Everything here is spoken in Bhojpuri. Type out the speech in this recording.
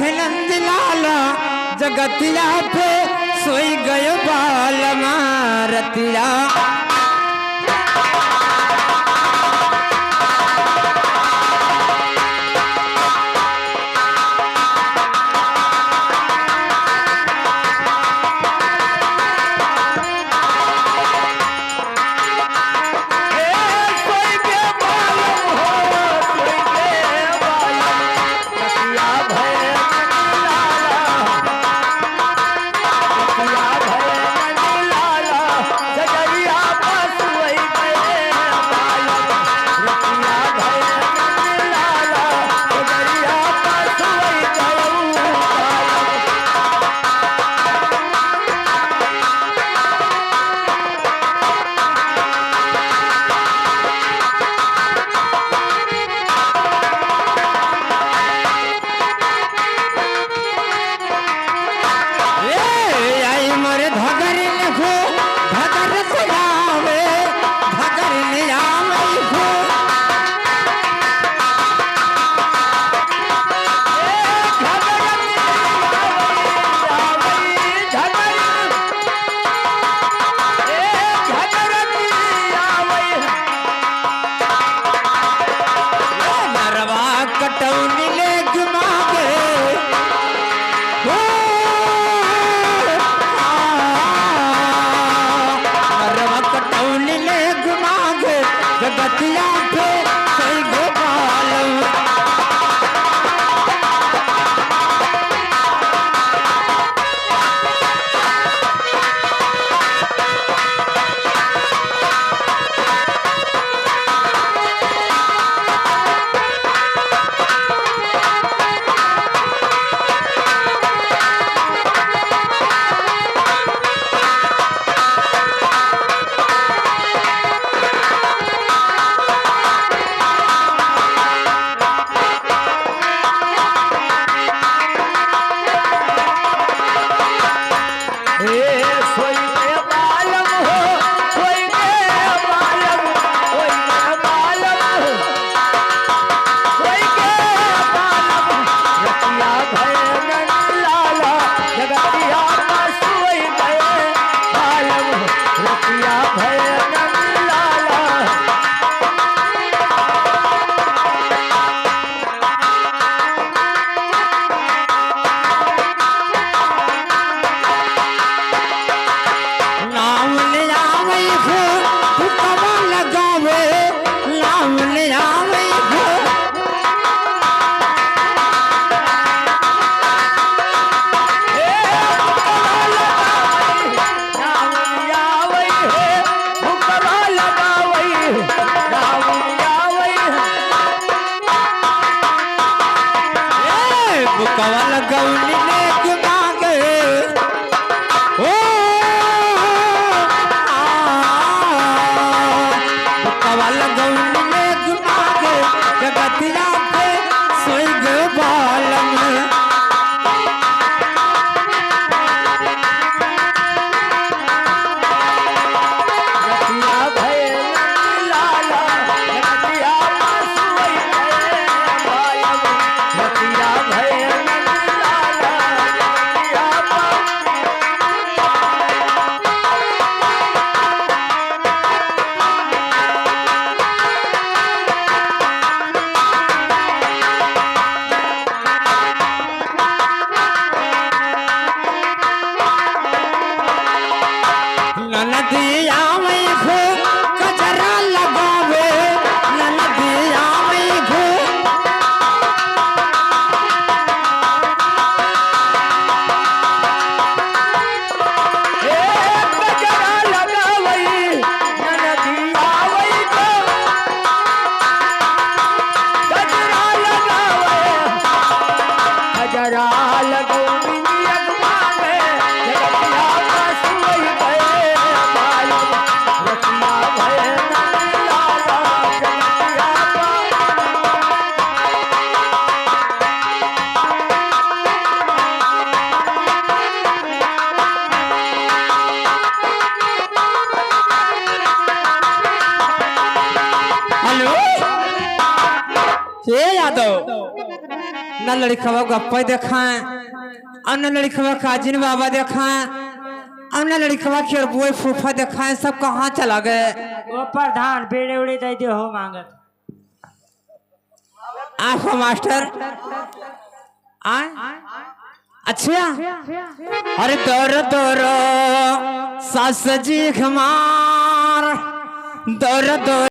नंद लाला जगतिया पे सोई गयो बाल मारतिया। जगतिया पे सोई गोपाल कवल गौली ने मांगे ओ कवल गौली ने मांगे जगतिया पे सोई गोपाल नदिया में खो कचरा लगावे नदिया में खो कचरा लगावे नदिया में खो कचरा लगावे कचरा लगावे न लड़कवा गप्पा देखाएं और न लड़कवा काजिन बाबा देखाएं और न लड़कवा के बुए फूफा देखाएं। सब कहाँ चला गए? वो प्रधान बेड़े उड़े दे दे हो मांगत। आखो मास्टर आए अच्छा। अरे दौर दौर सास जी खमार दौर दौर